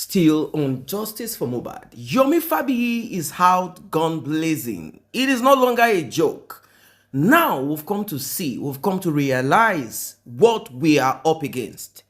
Still on justice for Mohbad. Yomi Fabiyi is out gone blazing. It is no longer a joke. Now we've come to realize what we are up against.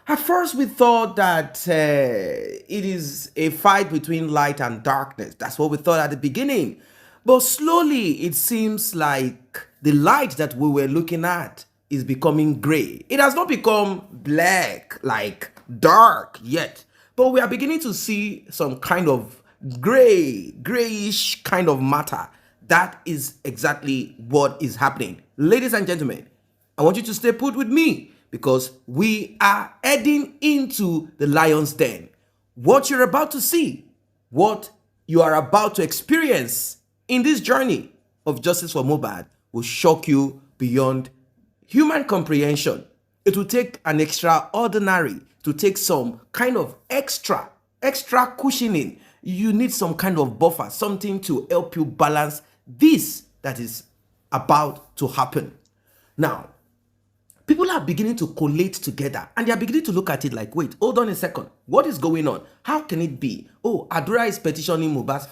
At first we thought that it is a fight between light and darkness. That's what we thought at the beginning. But slowly it seems like the light that we were looking at is becoming gray. It has not become black like dark yet, but we are beginning to see some kind of grayish kind of matter. That is exactly what is happening. Ladies and gentlemen, I want you to stay put with me because we are heading into the lion's den. What you're about to see, what you are about to experience in this journey of justice for Mohbad will shock you beyond human comprehension. It will take an extraordinary to take some kind of extra cushioning. You need some kind of buffer, something to help you balance this that is about to happen. Now, people are beginning to collate together and they are beginning to look at it like, wait, hold on a second. What is going on? How can it be? Oh, Adura is petitioning Mohbad's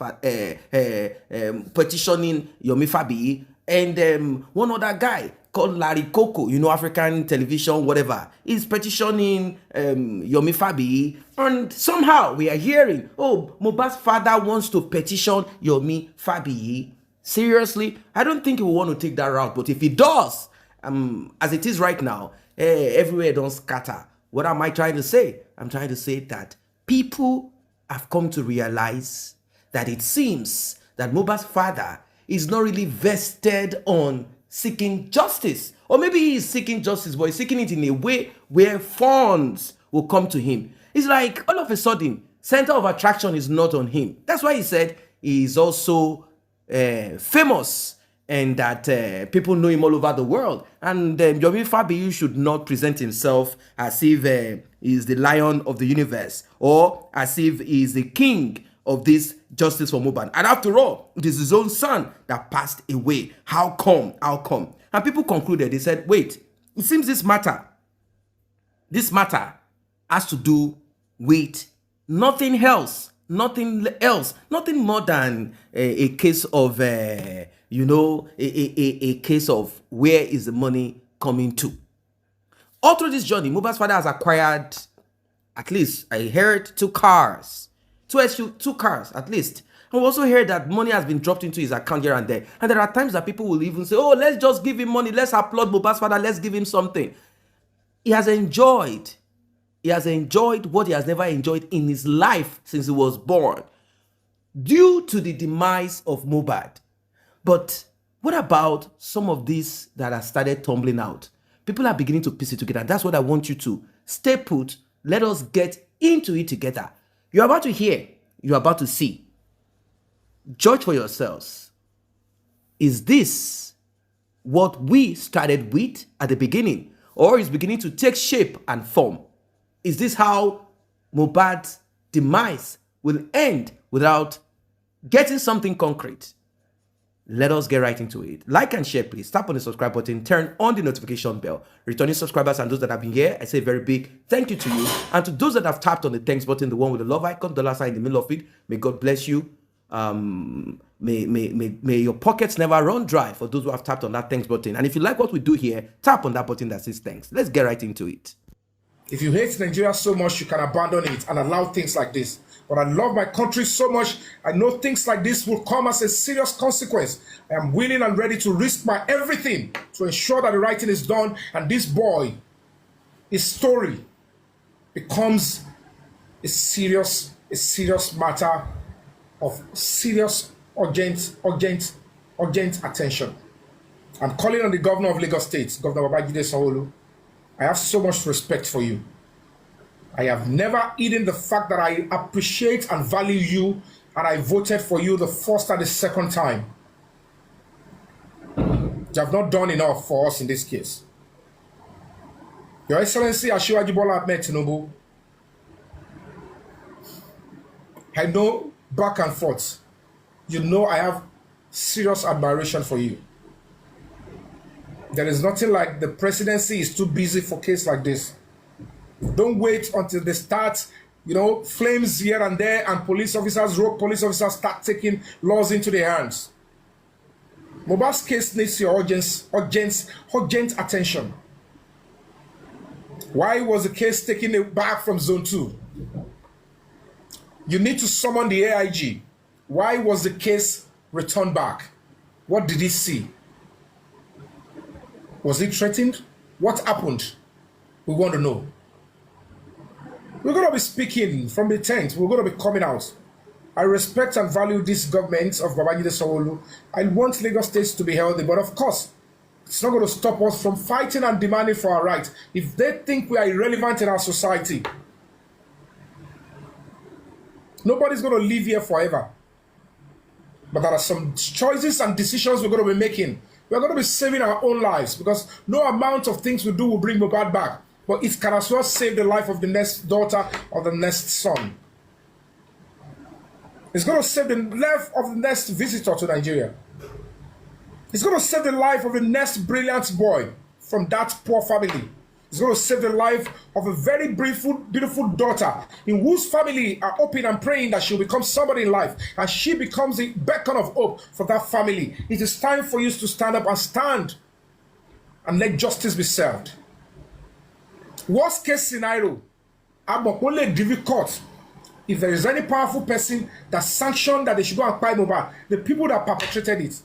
petitioning Yomi Fabiyi, and one other guy called Larry Coco, you know, African television, whatever, is petitioning Yomi Fabiyi. And somehow we are hearing, oh, Mohbad's father wants to petition Yomi Fabiyi. Seriously? I don't think he will want to take that route, but if he does, as it is right now, everywhere don't scatter. What am I trying to say? I'm trying to say that people have come to realize that it seems that Mohbad's father is not really vested on seeking justice. Or maybe he is seeking justice, but he's seeking it in a way where funds will come to him. It's like all of a sudden, center of attraction is not on him. That's why he said he is also famous and that people know him all over the world. And Yomi Fabiyi should not present himself as if he's the lion of the universe or as if he's the king of this justice for Mohbad. And after all, it is his own son that passed away. How come? How come? And people concluded, they said, wait, it seems this matter has to do with nothing else, nothing more than a case of, you know, a case of where is the money coming to. All through this journey, Mohbad's father has acquired, at least I heard, two cars at least. And we also heard that money has been dropped into his account here and there. And there are times that people will even say, oh, let's just give him money. Let's applaud Mohbad's father. Let's give him something. He has enjoyed what he has never enjoyed in his life since he was born due to the demise of Mohbad. But what about some of these that have started tumbling out? People are beginning to piece it together. That's what I want you to stay put. Let us get into it together. You're about to hear, you're about to see. Judge for yourselves. Is this what we started with at the beginning? Or is beginning to take shape and form? Is this how Mohbad's demise will end without getting something concrete? Let us get right into it. Like and share, please. Tap on the subscribe button. Turn on the notification bell. Returning subscribers and those that have been here, I say a very big thank you to you. And to those that have tapped on the thanks button, the one with the love icon, dollar sign in the middle of it, may God bless you. May your pockets never run dry for those who have tapped on that thanks button. And if you like what we do here, tap on that button that says thanks. Let's get right into it. If you hate Nigeria so much, you can abandon it and allow things like this. But I love my country so much, I know things like this will come as a serious consequence. I am willing and ready to risk my everything to ensure that the right thing is done and this boy, his story, becomes a serious matter of serious, urgent attention. I'm calling on the governor of Lagos State, Governor Babajide Sanwo-Olu. I have so much respect for you. I have never hidden the fact that I appreciate and value you, and I voted for you the first and the second time. You have not done enough for us in this case. Your Excellency Asiwaju Bola Ahmed Tinubu, I know back and forth, you know I have serious admiration for you. There is nothing like the presidency is too busy for a case like this. Don't wait until they start flames here and there, and rogue police officers start taking laws into their hands. Mohbad's case needs your urgent attention. Why was the case taken back from Zone 2? You need to summon the AIG. Why was the case returned back? What did he see? Was he threatened? What happened? We want to know. We're going to be speaking from the tent. We're going to be coming out. I respect and value this government of Babajide Sanwo-Olu. I want Lagos State to be healthy, but of course, it's not going to stop us from fighting and demanding for our rights. If they think we are irrelevant in our society, nobody's going to live here forever. But there are some choices and decisions we're going to be making. We're going to be saving our own lives, because no amount of things we do will bring Mohbad back. But it can as well save the life of the next daughter or the next son. It's going to save the life of the next visitor to Nigeria. It's going to save the life of the next brilliant boy from that poor family. It's going to save the life of a very beautiful daughter in whose family are hoping and praying that she'll become somebody in life, and she becomes the beacon of hope for that family. It is time for you to stand up and let justice be served. Worst case scenario, I'm only difficult. If there is any powerful person that sanctioned that they should go and buy Mohbad, the people that perpetrated it,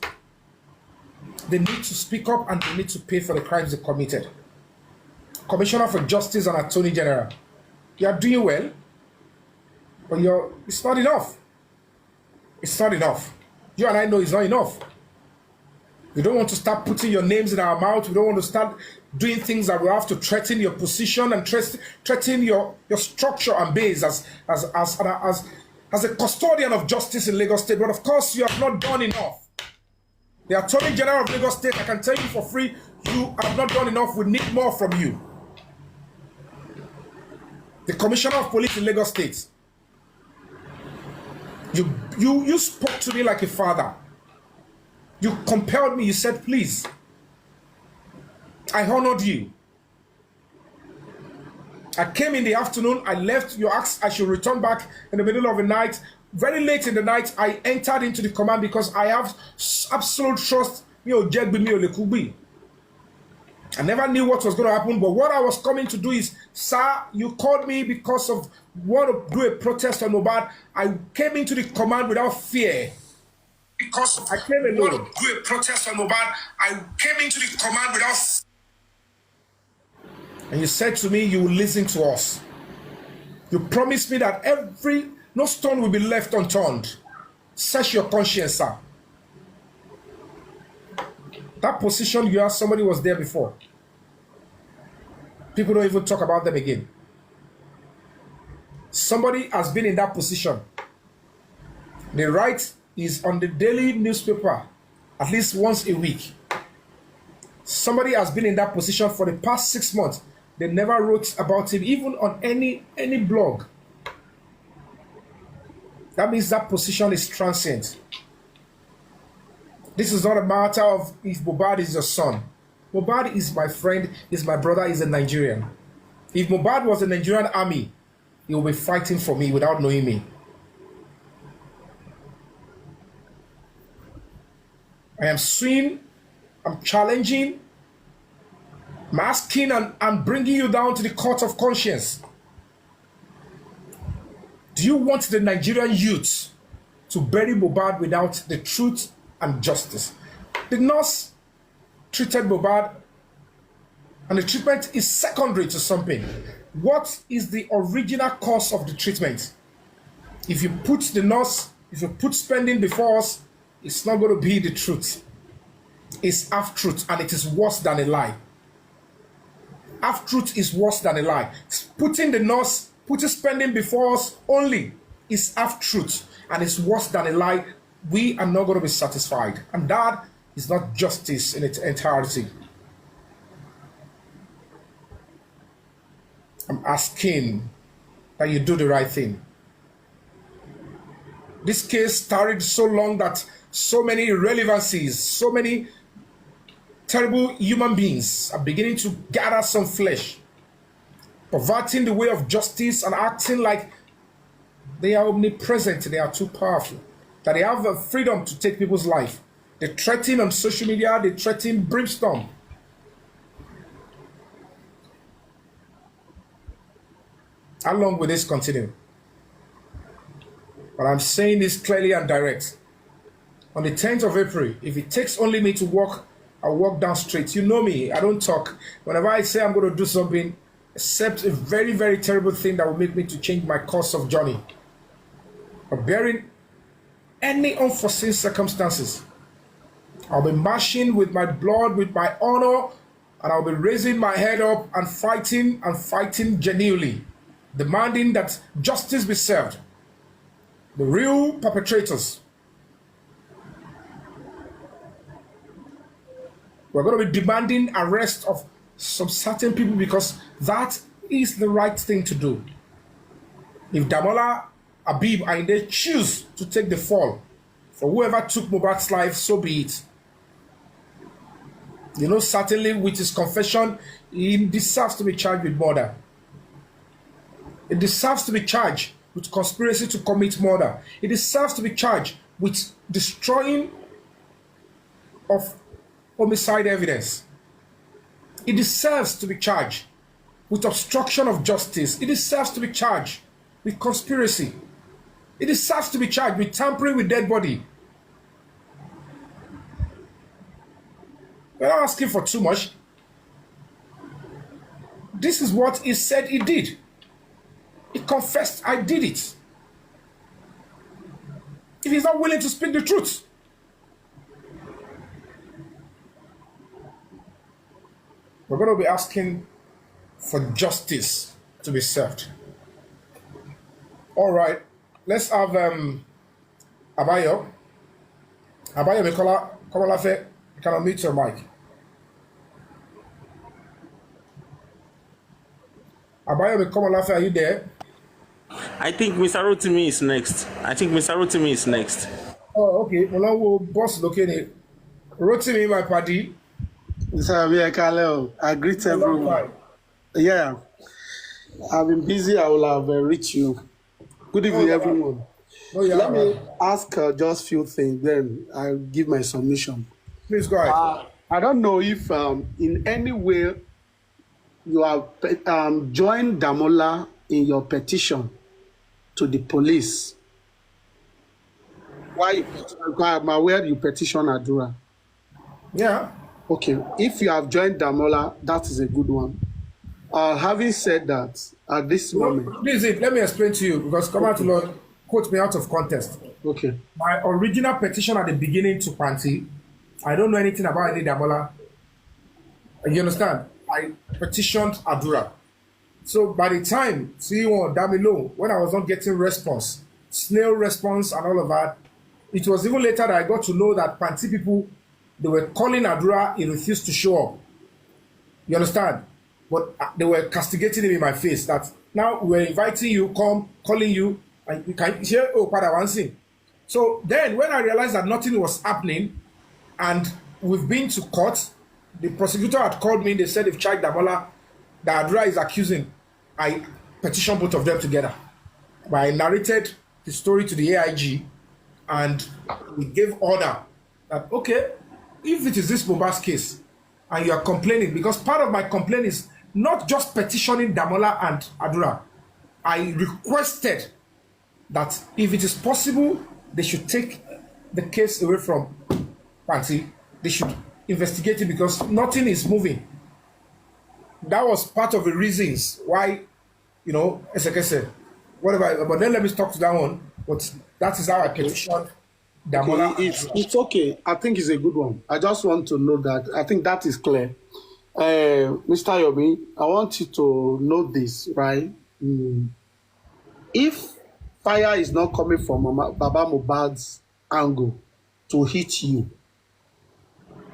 they need to speak up and they need to pay for the crimes they committed. Commissioner for Justice and Attorney General, you are doing well, but it's not enough. It's not enough. You and I know it's not enough. We don't want to start putting your names in our mouth. We don't want to start doing things that will have to threaten your position and threaten your structure and base as a custodian of justice in Lagos State. But of course, you have not done enough. The Attorney General of Lagos State, I can tell you for free, you have not done enough. We need more from you. The Commissioner of Police in Lagos State, you spoke to me like a father. You compelled me. You said, please. I honored you. I came in the afternoon. I left. You asked I should return back in the middle of the night. Very late in the night, I entered into the command because I have absolute trust. I never knew what was going to happen, but what I was coming to do is, sir, you called me because of want to do a protest on Mohbad. I came into the command without fear. Because I came alone. Want to do a protest on Mohbad. I came into the command without. And you said to me, you will listen to us. You promised me that no stone will be left unturned. Search your conscience, sir. That position you have, somebody was there before. People don't even talk about them again. Somebody has been in that position. The right is on the daily newspaper at least once a week. Somebody has been in that position for the past 6 months. They never wrote about him, even on any blog. That means that position is transient. This is not a matter of if Mohbad is your son. Mohbad is my friend, is my brother, is a Nigerian. If Mohbad was a Nigerian army, he will be fighting for me without knowing me. I am suing, I'm challenging, I'm asking and bringing you down to the court of conscience. Do you want the Nigerian youth to bury Mohbad without the truth and justice? The nurse treated Mohbad, and the treatment is secondary to something. What is the original cause of the treatment? If you put spending before us, it's not going to be the truth. It's half-truth, and it is worse than a lie. Half-truth is worse than a lie. Putting spending before us only is half-truth, and it's worse than a lie. We are not going to be satisfied. And that is not justice in its entirety. I'm asking that you do the right thing. This case tarried so long that so many irrelevancies, so many terrible human beings are beginning to gather some flesh, perverting the way of justice and acting like They are omnipresent. They are too powerful. That they have the freedom to take people's life. They threaten on social media. They threaten brimstone. How long will this continue? But I'm saying this clearly and direct. On the 10th of April, if it takes only me to walk, I'll walk down straight. You know me, I don't talk. Whenever I say I'm going to do something, except a very, very terrible thing that will make me to change my course of journey. But bearing any unforeseen circumstances, I'll be marching with my blood, with my honor, and I'll be raising my head up and fighting genuinely, demanding that justice be served. The real perpetrators. We're going to be demanding arrest of some certain people because that is the right thing to do. If Damola, Habib, and they choose to take the fall for whoever took Mohbad's life, so be it. You know, certainly with his confession, he deserves to be charged with murder. He deserves to be charged with conspiracy to commit murder. He deserves to be charged with destroying of homicide evidence. He deserves to be charged with obstruction of justice. He deserves to be charged with conspiracy. He deserves to be charged with tampering with dead body. We're not asking for too much. This is what he said he did. He confessed, I did it. If he's not willing to speak the truth, we're going to be asking for justice to be served. All right, let's have Abayo. Abayo Mikola Komolafe, you can unmute your mic. Abayo Komolafe, are you there? I think Mr. Rotimi is next. Oh, okay. Well, we'll boss looking. Rotimi, my party. Mr. I greet everyone. Yeah, I've been busy. I will have reached you. Good evening, everyone. Let me ask just few things, then I'll give my submission. Please go ahead. I don't know if in any way you have joined Damola in your petition to the police. Why? I'm aware you petition Adura. Yeah. Okay, if you have joined Damola, that is a good one. Having said that, at this moment... Please, let me explain to you, because come out to Lord, quote me out of context. Okay. My original petition at the beginning to Panti, I don't know anything about any Damola. You understand? I petitioned Adura. So by the time CEO Damilo, when I was not getting response, snail response and all of that, it was even later that I got to know that Panti people, they were calling Adura, he refused to show up. You understand? But they were castigating him in my face that now we're inviting you, calling you, and you can hear, oh, Padawansi. So then when I realized that nothing was happening and we've been to court, the prosecutor had called me, they said if Chai Damola, that Adura is accusing, I petitioned both of them together. But I narrated the story to the AIG and we gave order that, okay, if it is this Mohbad's case and you are complaining, because part of my complaint is not just petitioning Damola and Adura. I requested that if it is possible, they should take the case away from Panti. They should investigate it because nothing is moving. That was part of the reasons why, you know, as I said, whatever. But then let me talk to that one. But that is how I petitioned Damola. Okay, it's okay. I think it's a good one. I just want to know that. I think that is clear. Mr. Yomi, I want you to know this, right? If fire is not coming from Baba Mohbad's angle to hit you,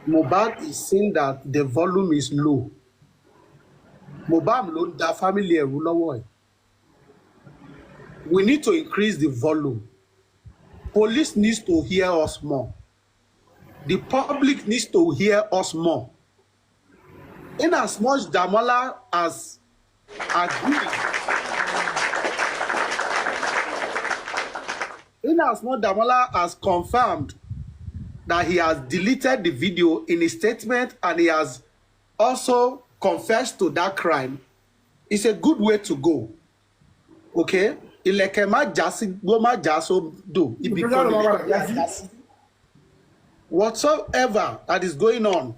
Mohbad is saying that the volume is low. Mohbad, the family, we need to increase the volume. Police needs to hear us more. The public needs to hear us more. In as much Damola as agreed in as much Damola has confirmed that he has deleted the video in his statement and he has also confessed to that crime, it's a good way to go. Okay? Whatsoever that is going on,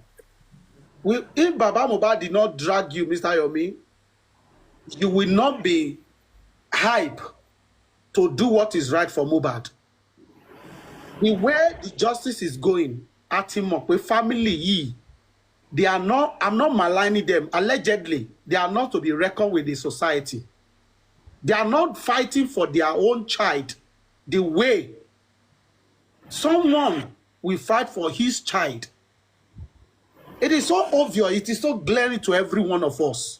if Baba Mohbad did not drag you, Mr. Yomi, you will not be hype to do what is right for Mohbad. The way the justice is going at him up with family, they are not, I'm not maligning them, allegedly, they are not to be reckoned with the society. They are not fighting for their own child the way someone will fight for his child. It is so obvious, it is so glaring to every one of us.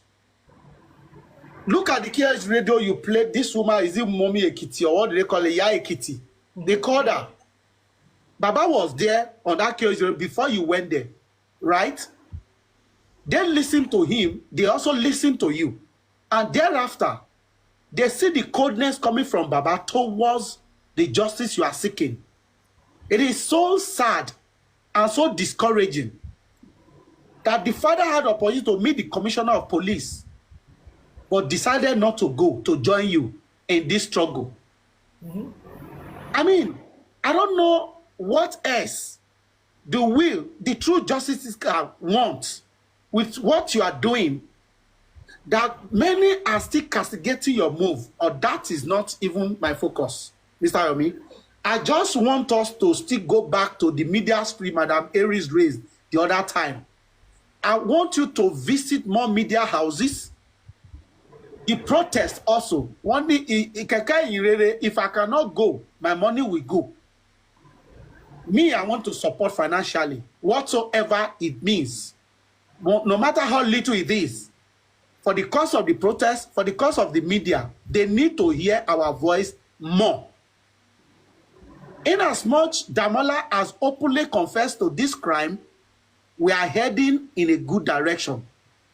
Look at the KH radio you played. This woman, is it Mommy Ekiti or what do they call it? Ya Ekiti. They called her. Baba was there on that KH radio before you went there, right? They listened to him. They also listened to you. And thereafter, they see the coldness coming from Baba towards the justice you are seeking. It is so sad and so discouraging that the father had the opportunity to meet the commissioner of police but decided not to go to join you in this struggle. I mean, I don't know what else the true justice want with what you are doing, that many are still castigating your move, or that is not even my focus, Mr. Yomi. I just want us to still go back to the media spree Madam Aries raised the other time. I want you to visit more media houses. The protest also. One day, if I cannot go, my money will go. Me, I want to support financially, whatsoever it means. No matter how little it is. For the cause of the protest, for the cause of the media, they need to hear our voice more. Inasmuch Damola has openly confessed to this crime, we are heading in a good direction.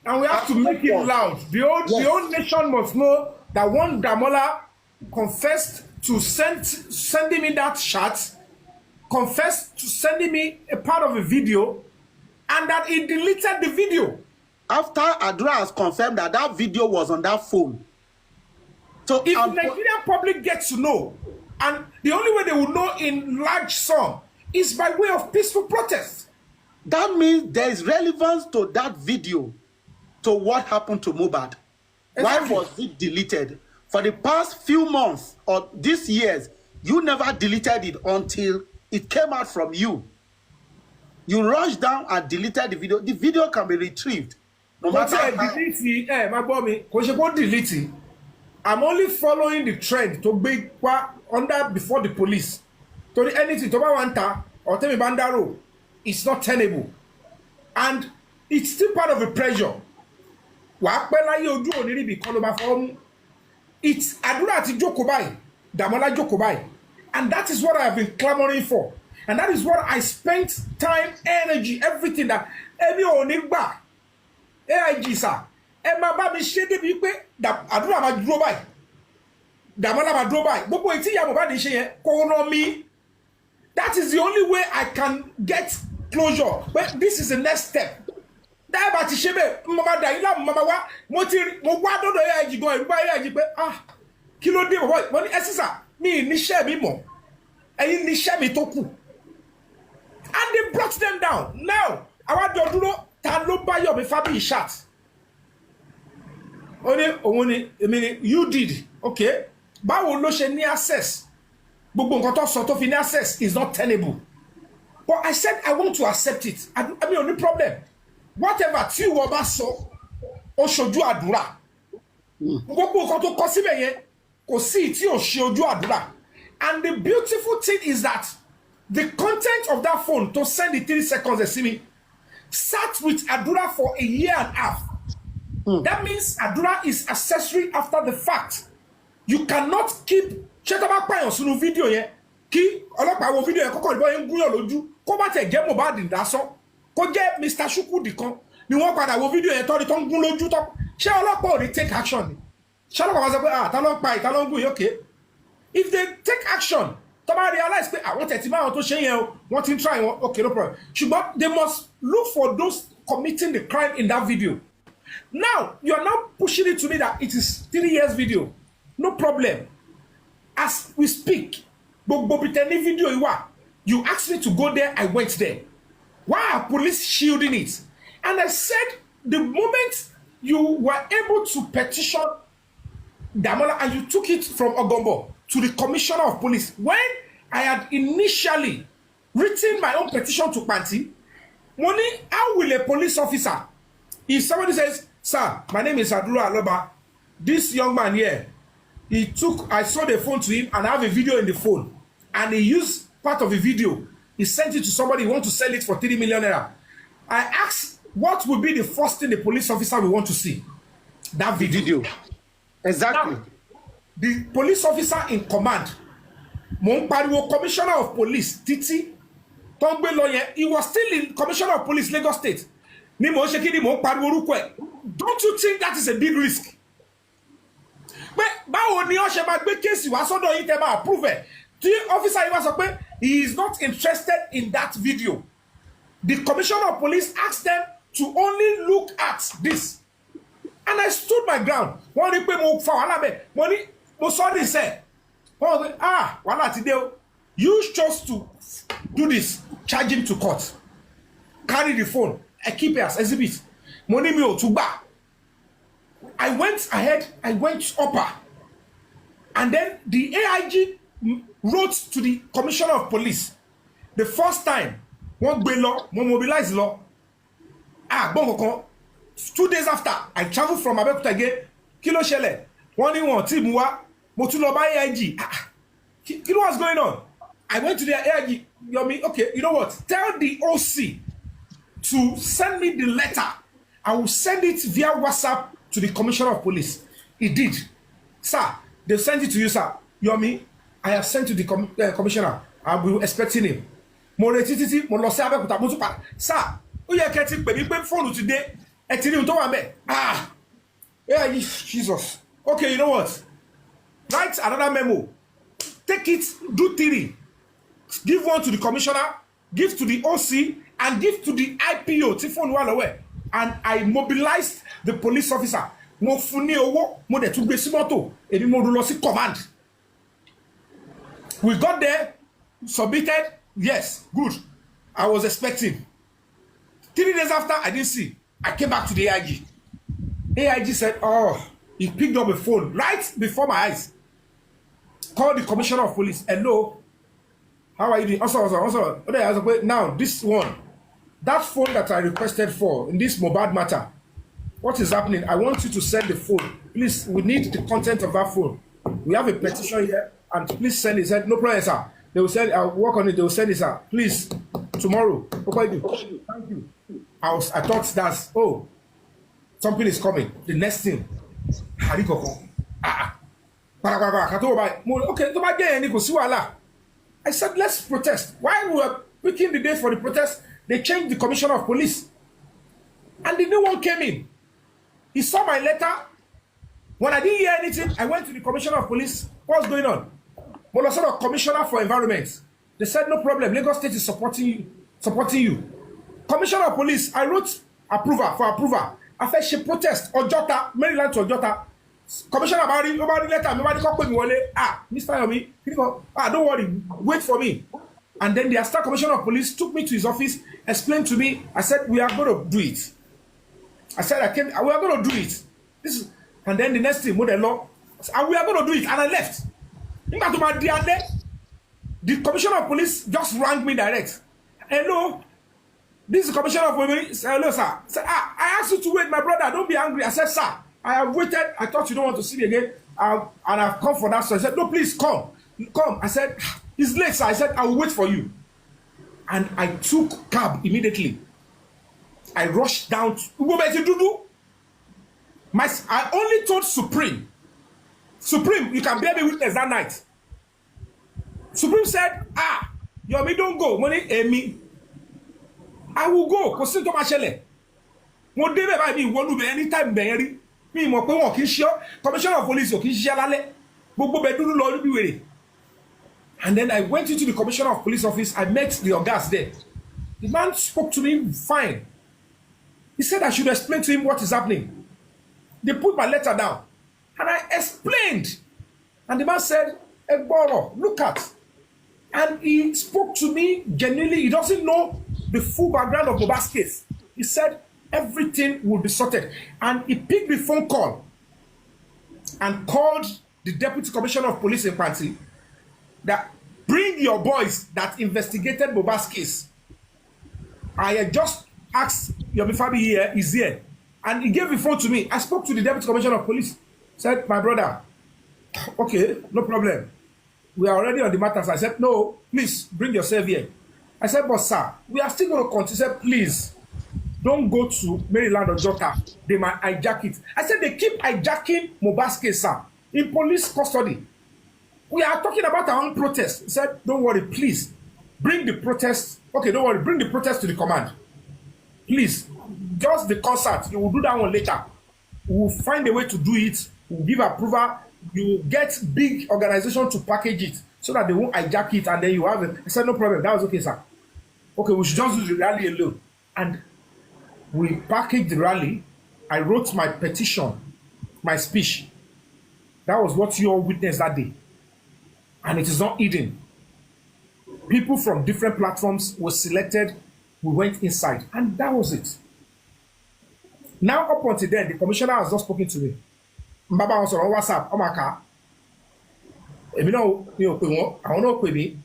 And we have to make it loud. The whole nation must know that one Damola confessed to sending me that shot, confessed to sending me a part of a video, and that he deleted the video. After Adura has confirmed that that video was on that phone. So if the Nigerian public gets to know, and the only way they will know in large sum is by way of peaceful protest. That means there is relevance to that video to what happened to Mohbad. Exactly. Why was it deleted? For the past few months or these years, you never deleted it until it came out from you. You rushed down and deleted the video. The video can be retrieved. No matter how... my boy, delete. I'm only following the trend to be under before the police. To the anything to Bawanta or Temi Bandaro, it's not tenable. And it's still part of the pressure. It's Adura ti Jokobai, Damola Jokobai. And that is what I have been clamoring for. And that is what I spent time, energy, everything that every onigba. AIG sir. Emma ba mi se debi pe Adura ma dúró báyìí. Damola ma dúró báyìí. Gbogbo iti ya Mohbad ṣe yẹn kò rán mi. That is the only way I can get closure. But this is the next step. That ba ti ṣe be mama da ila mama wa mo wá dodo AIG gan e ba AIG pé kí ló dé baba mo ní esisa mi ní iṣẹ́ mi mọ̀. Ẹ̀yin ní iṣẹ́ mi tó kù. And they brought them down. Now, àwa jọ dúró ta ló bá Yomi Fabiyi shot. You did. Okay. Báwo ló ṣe ní access? Gbogbo nǹkan tó sọ tó fi ní access is not tenable. But I said I want to accept it. I mean, only problem. Whatever tí ìwọ bá sọ, ó ṣojú Adura. Gbogbo nǹkan tó kọ síbẹ̀ yẹn, kò sí tí ò ṣe ojú Adura. And the beautiful thing is that the content of that phone to send the 3 seconds they see me sat with Adura for a year and a half. That means Adura is accessory after the fact. You cannot keep chetaba payan sunu video yẹn kí ọlọ́pàá wo video yẹn kọ́kọ́ ìbọn yẹn gúnyàn lójú kó bá tẹ̀ jẹ́ Mohbad ndásán kó jẹ́ Mr. Shukudi kan ni wọ́n padà wo video yẹn tọ́ni tó ń gún lójú tọ́ ṣé ọlọ́pàá ò ní take action ni ṣé ọlọ́pàá máa sọ pé ta ló ń pa ìta ló ń gún yìí okay. If they take action, tó bá realize pé àwọn tẹ̀tí máa wọn tó ṣe yẹn o wọ́n ti ń try wọn okay no problem ṣùgbọ́n they must look for those committing the crime in that video. Now you are now pushing it to me that it is 3 years video. No problem. As we speak, gbogbo bitẹni video yìí wà. You asked me to go there, I went there. Why are police shielding it? And I said the moment you were able to petition Damola and you took it from Ogombo to the commissioner of police, when I had initially written my own petition to Panti, money, how will a police officer, if somebody says, sir, my name is Adura Aloba, this young man here, I saw the phone to him and I have a video in the phone, and he used part of the video, he sent it to somebody, he want to sell it for 3 million naira. I asked, what would be the first thing the police officer will want to see? That video. Exactly. Now, the police officer in command, mo pariwo commissioner of police Titi tó ń gbé lọ yẹn, he was still in commissioner of police Lagos State. Ni mo ṣe kini mo pariwo orúkọ ẹ̀. Don't you think that is a big risk? Pé báwo ni ó ṣe máa gbé case wá sọ́dọ̀ yín tẹ́ máa approve ẹ̀? Tí officer yìí wá sọ pé he is not interested in that video. The commissioner of police asked them to only look at this. And I stood my ground. Wọ́n rí pé mo fa wàhálà bẹ́ẹ̀. Mo sọ ní sẹ́. Wọ́n rí wàhálà ti dé o. You chose to do this. Charge him to court. Carry the phone. I keep it as exhibit. Mo ní mi ò tún gbà. I went ahead. I went upper. And then the AIG wrote to the commissioner of police. The first time, wọ́n gbé lọ, wọ́n mobilize lọ. Gbọ́n kankan. 2 days after, I traveled from Abeokuta again. Kí ló ṣẹlẹ̀? Wọ́n ní wọn tí mú wá. Mo tún lọ bá AIG. Kí ló what's going on? I went to the AIG. Yomi, okay, you know what? Tell the OC to send me the letter. I will send it via WhatsApp to the commissioner of police. He did. Sir, they sent it to you, sir. Yomi, I have sent to the commissioner. I will be expecting him. Mo retí títí, mo lọ sí Abeokuta, mo tún pa. Sir, ó yẹ kẹ́ ti pè mí pé fóònù ti dé. Ẹ ti rí ohun tó wà ńbẹ̀. Yeah, Jesus. Okay, you know what? Write another memo. Take it, do 3. Give one to the commissioner, give to the OC, and give to the IPO. Tí phone wà lọ́wọ́ ẹ̀. And I mobilized the police officer. Mo fún ní owó, mo dẹ̀ tún gbé sí mọ́tò. Èmi mo lọ sí command. We got there, submitted. Yes, good. I was expecting. 3 days after, I didn't see. I came back to the AIG. AIG said, he picked up a phone right before my eyes. Called the commissioner of police. Hello, how are you doing? Also. Now, this one, that phone that I requested for in this Mohbad matter, what is happening? I want you to send the phone. Please, we need the content of that phone. We have a petition here, and please send it. He said, no problem, sir. They will send, I'll work on it. They will send it, sir. Please, tomorrow. Thank you. I thought that's, something is coming. The next thing, Harikoko. Okay, I said, let's protest. While we were picking the day for the protest, they changed the commissioner of police. And the new one came in. He saw my letter. When I didn't hear anything, I went to the commissioner of police. What's going on? Molosoro, commissioner for environment. They said, no problem. Lagos State is supporting you. Commissioner of police, I wrote approval. I said she protest. Ojota, Maryland to Ojota. Commissioner about letter. Nobody come put me wale. Mr. Yomi, don't worry. Wait for me. And then the assistant commissioner of police took me to his office, explained to me. I said, we are going to do it. We are going to do it. And then the next thing, we are going to do it. And I left. The commissioner of police just rang me direct. Hello, this is the commissioner of police. Hello, sir. I said, I asked you to wait, my brother. Don't be angry. I said, sir, I have waited. I thought you don't want to see me again. And I've come for that. So I said, no, please come. I said, it's late, sir. I said, I will wait for you. And I took cab immediately. I rushed down to I only told Supreme, you can bear me witness that night. Supreme said, Yomi, don't go. Money, Amy. I will go. Kò sí tó máa ṣẹlẹ̀. Mo dé bẹ́ẹ̀ báyìí mi wọnú bẹ́ẹ̀ anytime bẹ́ẹ̀ rí. Mi mọ̀ pé wọn kì í ṣe ọ́. Commissioner of police ò kì í ṣiṣẹ́ lálẹ́. Gbogbo bẹ́ẹ̀ dúdú lọ níbi wèrè. And then I went into the commissioner of police office. I met the Ogas there. The man spoke to me fine. He said I should explain to him what is happening. They put my letter down. And I explained. And the man said, Egboro, look at. And he spoke to me genuinely. He doesn't know the full background of Mohbad's case. He said everything will be sorted. And he picked the phone call and called the deputy commissioner of police in Panti that bring your boys that investigated Mohbad's case. I had just asked Yomi Fabiyi is here. And he gave the phone to me. I spoke to the deputy commissioner of police. Said, my brother, okay, no problem. We are already on the matters. I said, no, please bring yourself here. I said, but sir, we are still going to continue. He said, please, don't go to Maryland or Jota. They might hijack it. I said, they keep hijacking Mohbad's case, sir, in police custody. We are talking about our own protest. He said, don't worry, please, bring the protest. Okay, don't worry, bring the protest to the command. Please, just the concert. You will do that one later. We will find a way to do it. We will give approval. You will get big organization to package it so that they won't hijack it and then you have it. I said, no problem. That was okay, sir. Okay, we should just do the rally alone. And we packaged the rally. I wrote my petition, my speech. That was what you all witnessed that day. And it is not hidden. People from different platforms were selected. We went inside. And that was it. Now, up until then, the commissioner has not spoken to me. Mbaba on sọ̀rọ̀ WhatsApp, ọmọ àká. Èmi náà mi ò pè wọ́n, àwọn náà pè mí.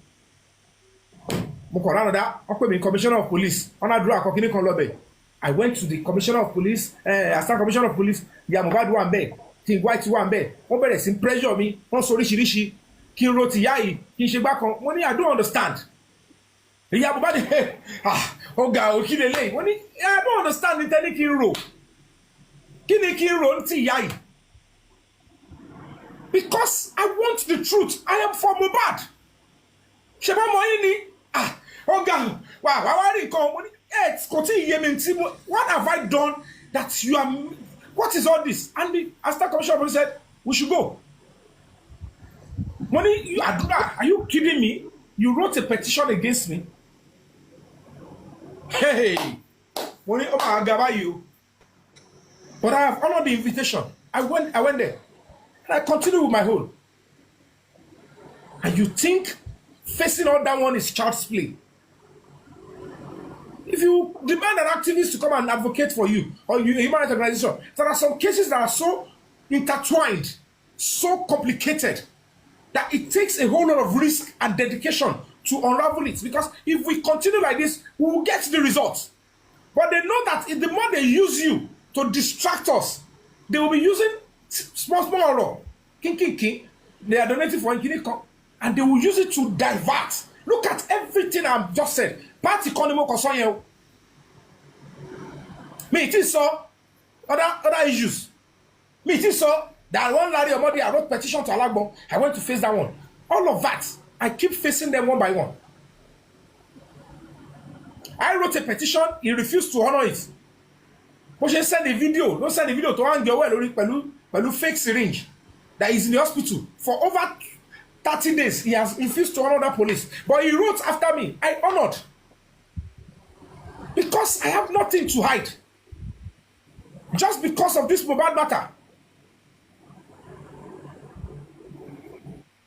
Mo kọ̀ lánàá dá, wọ́n pè mí commissioner of police. Wọ́n á dúró àkọ́kíní kan lọ́bẹ̀. I went to the commissioner of police, assistant commissioner of police, ìyá Mohbad wà ń bẹ̀, King White wà ń bẹ̀. Wọ́n bẹ̀rẹ̀ sí pressure mi, wọ́n sọ oríṣiríṣi. Kí n ro tìyá yìí, kí n ṣe gbá kan. Mo ní I don't understand. Ìyá Mohbad ọ̀gá òkì lélẹ̀. Mo ní I don't understand ní tẹ́lẹ̀ kí n ro. Kí ni kí n ro ní tìyá yìí? Because I want the truth. I am for Mohbad. Ṣé bá mọ yín ni? Ọ̀gá wà rí nǹkan. Mo ní kò tí ì yé mi tí mo. What have I done that you are? What is all this? And the assistant commissioner said we should go. Mo ní Adura, are you kidding me? You wrote a petition against me. Hey, mo ní ọmọ àgàbá yìí. But I have honored the invitation. I went there. And I continue with my own. And you think facing all that one is child's play? If you demand an activist to come and advocate for you, or you, a human rights organization, there are some cases that are so intertwined, so complicated, that it takes a whole lot of risk and dedication to unravel it. Because if we continue like this, we will get the results. But they know that the more they use you to distract us, they will be using small or king, they are donating for and they will use it to divert. Look at everything I've just said. Party economy concern you. Me, it is so other issues. Me, it is so that one Larry or Modi, I wrote petition to Alagbo. I went to face that one. All of that, I keep facing them one by one. I wrote a petition, he refused to honor it. But she send a video, don't send a video to Angel Pelu fake syringe that is in the hospital for over 30 days. He has refused to honor that police. But he wrote after me. I honored. Because I have nothing to hide. Just because of this Mohbad matter.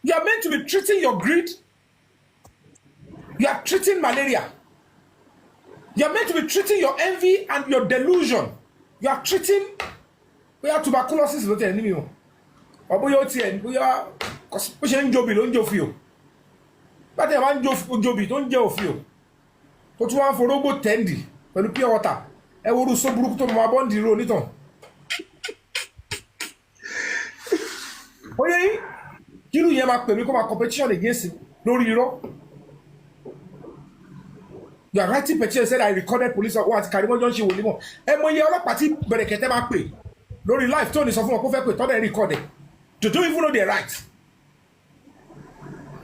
You are meant to be treating your greed. You are treating malaria. You are meant to be treating your envy and your delusion. You are treating tuberculosis ló tẹ̀ ní mi o. Ọ̀bọ̀ yóò tiẹ̀ bóyá ó ṣe ń jobi ló ń jo fi o. Bátẹ̀ wá ń jobi tó ń jẹ́ òfi o. Tó tún wá ń forógbò tẹ́ndì pẹ̀lú pure water. Ẹ wo orú só burúkú tó máa bọ́ǹdì ro onítàn. Ó yẹ yín kí irú yẹn máa pè mí kó máa competition against lórí irọ́. You are writing petition said I recorded police or what carry one ṣe wòlímọ̀. Ẹ mọ iye ọlọ́pàá tí Bẹ̀rẹ̀kẹ̀tẹ̀ máa pè lórí live tó ní sọ fún wọn kó fẹ́ pè tọ́lẹ̀ recorded. They don't even know their right.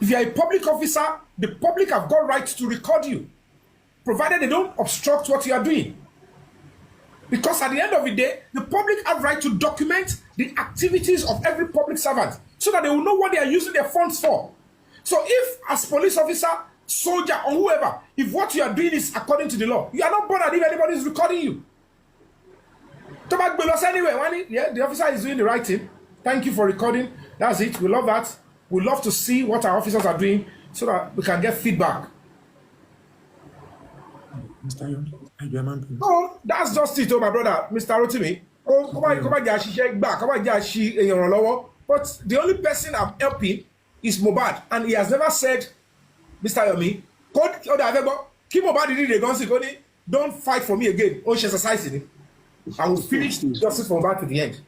If you are a public officer, the public have got right to record you, provided they don't obstruct what you are doing. Because at the end of the day, the public have right to document the activities of every public servant so that they will know what they are using their funds for. So if as police officer, soldier, or whoever, if what you are doing is according to the law, you are not bothered if anybody is recording you. Anyway, yeah, the officer is doing the right thing. Thank you for recording. That's it. We love that. We love to see what our officers are doing so that we can get feedback. Mr. Yomi, I Oh, that's just it, oh my brother, Mr. Rotimi. Oh, come on, but the only person I'm helping is Mohbad, and he has never said, Mr. Yomi, keep Mohbad in the gun, don't fight for me again. Oh, she's exercising. I will finish justice for Mohbad to the end.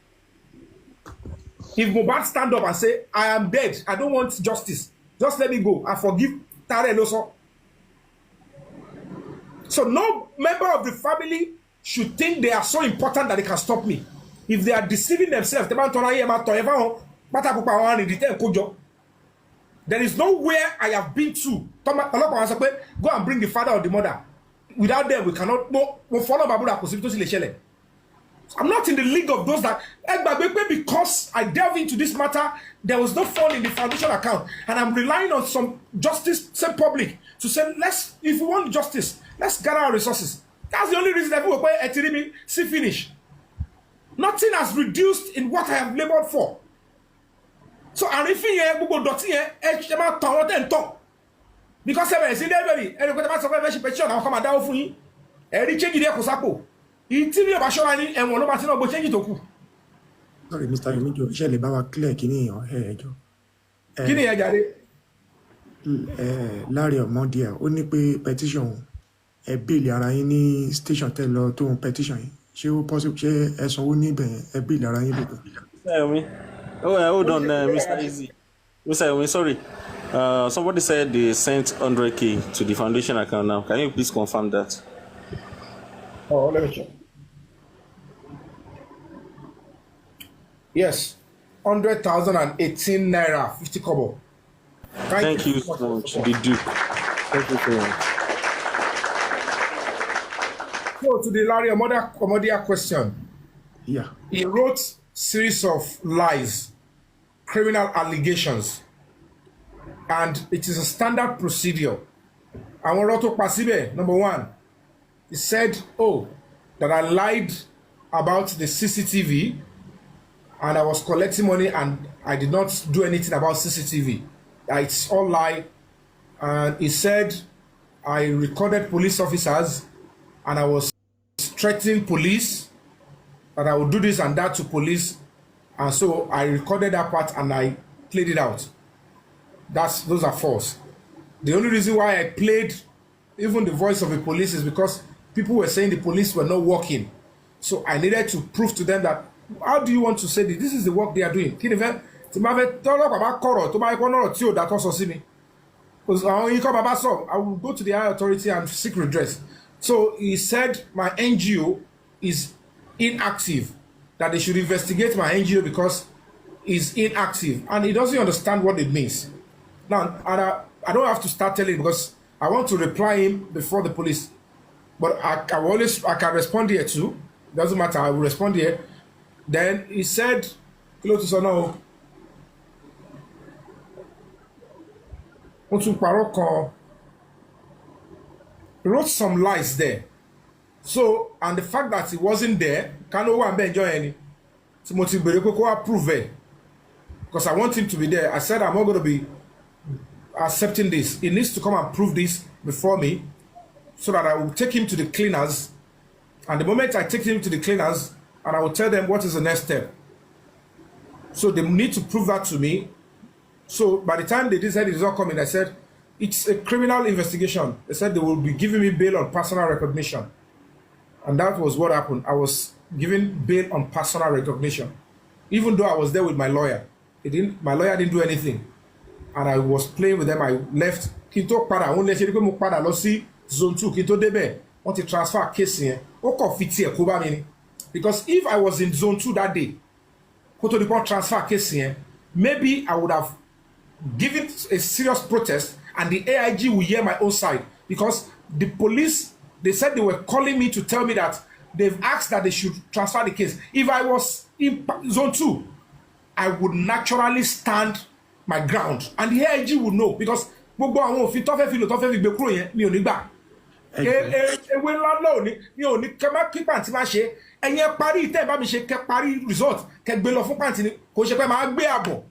If Mohbad stand up and say, I am dead, I don't want justice, just let me go and forgive Tare also. So no member of the family should think they are so important that they can stop me. If they are deceiving themselves, there is nowhere I have been to. Go and bring the father or the mother. Without them, we cannot. I'm not in the league of those that, because I delve into this matter, there was no fund in the foundation account, and I'm relying on some justice, some public, to say, if we want justice, let's gather our resources. That's the only reason that people will see finish. Nothing has reduced in what I have labored for. So, and if because everybody, Sorry, Mr. Yomi, ṣé lè bá wa clear kíní ẹjọ́. Kíni ẹ jàre? Láre Ọmọdíà, ó ní pé petition ẹ bíìlì ara yín ní station tẹ́ lọ tó petition yín. Ṣé ó possible ṣé ẹ sanwó níbẹ̀ ẹ bíìlì ara yín lóko? Mr. Yomi, hold on, Mr. Easy. Mr. Yomi, sorry. Somebody said they sent 100K to the foundation account now. Can you please confirm that? Oh, let me check. Yes, 100,018 naira 50 kobo. Thank you so much, the Duke. Thank you so much. So to the Larry Omodia question. Yeah. He wrote series of lies, criminal allegations, and it is a standard procedure. I want to pasibe. Number one, he said, that I lied about the CCTV and I was collecting money and I did not do anything about CCTV. It's all lie. And he said I recorded police officers and I was threatening police that I would do this and that to police. And so I recorded that part and I played it out. Those are false. The only reason why I played even the voice of the police is because people were saying the police were not working. So I needed to prove to them that, how do you want to say this is the work they are doing? I will go to the higher authority and seek redress. So he said my NGO is inactive, that they should investigate my NGO because it's inactive. And he doesn't understand what it means. Now, I don't have to start telling because I want to reply him before the police. But I can respond here too. Doesn't matter, I will respond here. Then he said, close to Sono. He wrote some lies there. So, and the fact that he wasn't there, can't no one enjoy any. So, prove it. Because I want him to be there. I said, I'm not going to be accepting this. He needs to come and prove this before me so that I will take him to the cleaners. And the moment I take him to the cleaners, and I will tell them what is the next step. So they need to prove that to me. So by the time they decided it's not coming, I said, it's a criminal investigation. They said they will be giving me bail on personal recognition. And that was what happened. I was given bail on personal recognition. Even though I was there with my lawyer. My lawyer didn't do anything. And I was playing with them. I left. Kinto para. Only she go para lo si zone 2. Kinto debe. Want to transfer case here. Oko fiti e kuba mini. Because if I was in zone 2 that day, go to the court transfer case here, maybe I would have given a serious protest and the AIG will hear my own side. Because the police, they said they were calling me to tell me that they've asked that they should transfer the case. If I was in zone 2, I would naturally stand my ground, and the AIG will know because gbogbo àwọn òfin tó fẹ́ fi lò tó fẹ́ fi gbé kúrò yẹn mi ò ní gbà. Ewé ńlá náà mi ò ní kẹ́ má kí pàǹtí má ṣe ẹ̀yin parí tẹ́ ẹ bá mi ṣe kẹ́ parí result kẹ́ gbé lọ fún pàǹtí ni kò ṣe pé máa gbé àbọ̀.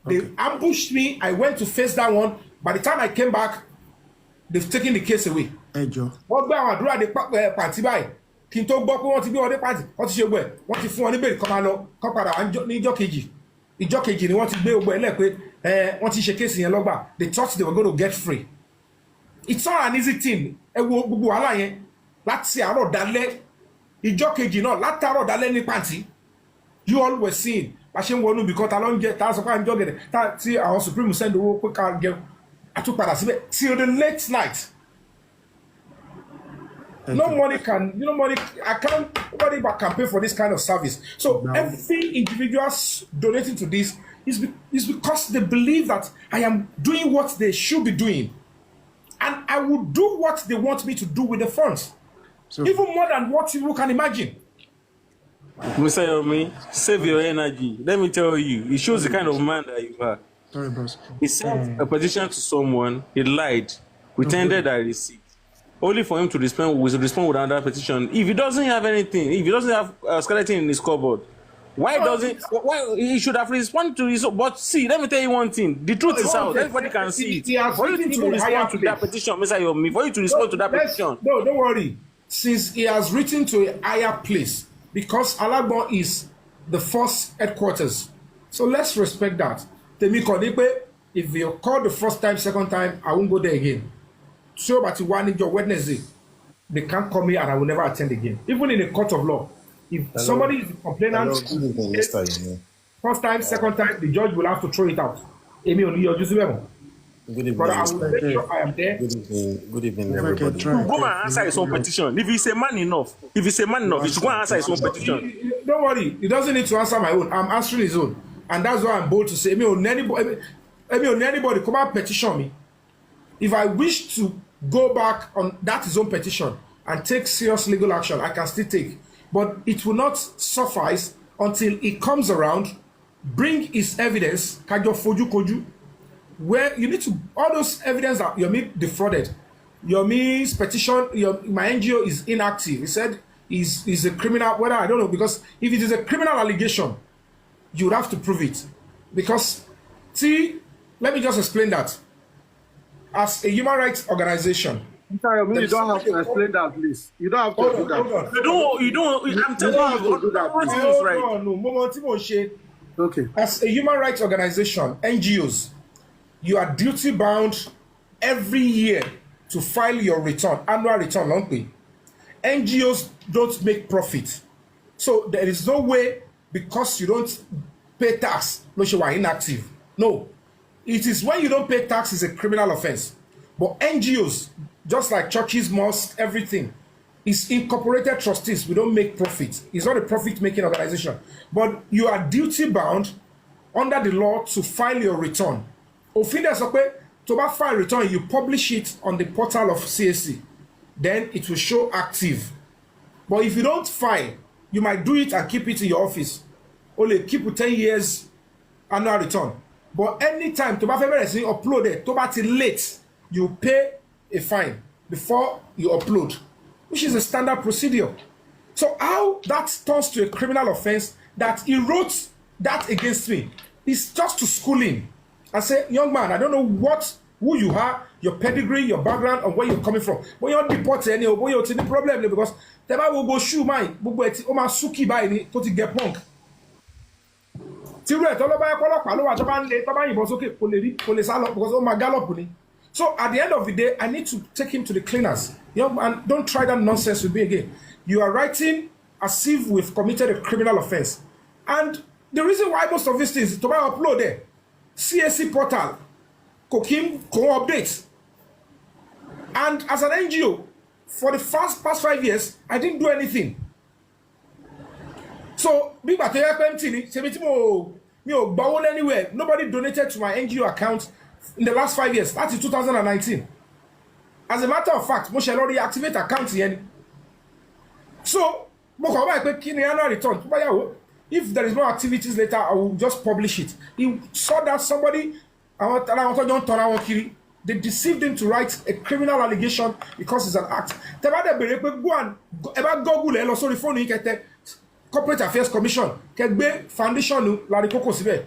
They ambushed me. I went to face that one. By the time I came back, they've taken the case away. Wọ́n gbé àwọn àdúrà dé pàǹtí báyìí kí n tó gbọ́ pé wọ́n ti gbé wọn dé pàǹtí wọ́n ti ṣe gbọ́ ẹ̀ wọ́n ti fún wọn ní bèrè kọ́ máa lọ kọ́ padà wá ní ìjọ́ kejì ni wọ́n ti gbé gbọ́ ẹ̀ lẹ́ pé wọ́n ti ṣe kéèsì yẹn lọ́gbà. They thought they were going to get free. It's not an easy thing. Ẹ wo gbogbo wàhálà yẹn láti àárọ̀ dalẹ́ ìjọ́ kejì náà látàárọ̀ dalẹ́ ní pàǹtí. You all were seeing. Machine won't because ta ló ń jẹ ta sọ pé à ń jọ gẹ̀dẹ̀ ta tí àwọn supreme send owó pé ká jẹun àtúpadà síbẹ̀ till the late night. Nobody can pay for this kind of service. So every individual donating to this is because they believe that I am doing what they should be doing, and I will do what they want me to do with the funds, even more than what you can imagine. Mr. Yomi, save your energy. Let me tell you, it shows the kind of man that you are. Sorry, boss. He sent a petition to someone, he lied, pretended that he received, only for him to respond with another petition. If he doesn't have anything, if he doesn't have a skeleton in his cupboard, why he should have responded to his? But see, let me tell you one thing: the truth is out. Everybody can see it. For you to respond to that petition, Mr. Yomi, for you to respond to that petition. No, don't worry. Since he has written to a higher place. Because Alagbon is the first headquarters. So let's respect that. If you call the first time, second time, I won't go there again. So, but you want your Wednesday, they can't come here and I will never attend again. Even in a court of law. If somebody is a complainant, first time, second time, the judge will have to throw it out. Good evening. But I will make sure I am there. Good evening, everybody. Go and answer his own petition. If he's a man enough, he should go and answer his own petition. Don't worry, he doesn't need to answer my own. I'm answering his own. And that's why I'm bold to say, anybody come and petition me. If I wish to go back on that his own petition and take serious legal action, I can still take. But it will not suffice until he comes around, bring his evidence, where you need to, all those evidence that Yomi defrauded. Yomi's petition, my NGO is inactive. He said he's a criminal, whether I don't know, because if it is a criminal allegation, you would have to prove it. Because, see, let me just explain that. As a human rights organization, You don't have to explain that, please. You don't have to do that. You don't, I'm telling you, do that. right. Okay. As a human rights organization, NGOs, you are duty bound every year to file your return, annual return, don't we? NGOs don't make profit. So there is no way, because you don't pay tax, no, you are inactive. No. It is when you don't pay tax is a criminal offense. But NGOs, just like churches, mosques, everything, is incorporated trustees. We don't make profit. It's not a profit-making organization. But you are duty-bound under the law to file your return. To file return, you publish it on the portal of CAC. Then it will show active. But if you don't file, you might do it and keep it in your office. Only keep with 10 years annual return. But anytime to upload it, to late, you pay a fine before you upload, which is a standard procedure. So how that turns to a criminal offense, that he wrote that against me, is just to school him and say, young man, I don't know who you are, your pedigree, your background, and where you're coming from. When you're deported, any or you're the problem because the man will go shoe mine, suki by ni to get punk. So at the end of the day, I need to take him to the cleaners. Young man, don't try that nonsense with me again. You are writing as if we've committed a criminal offense. And the reason why most of these things is to upload there. CAC portal, Kokim, updates. And as an NGO, for the past 5 years, I didn't do anything. So, anywhere. Nobody donated to my NGO account in the last 5 years. That's in 2019. As a matter of fact, Moshe already activate account here. So, if there is more activities later, I will just publish it. He saw that somebody àwọn tó jọ ń tọra wọn kiri. They deceived him to write a criminal allegation because it's an act. Tẹ́ bá dẹ̀ bèrè pé go and ẹ bá Google ẹ lọ sórí fóònù yìí kẹtẹ Corporate Affairs Commission kẹ gbé foundation Larry Koko síbẹ̀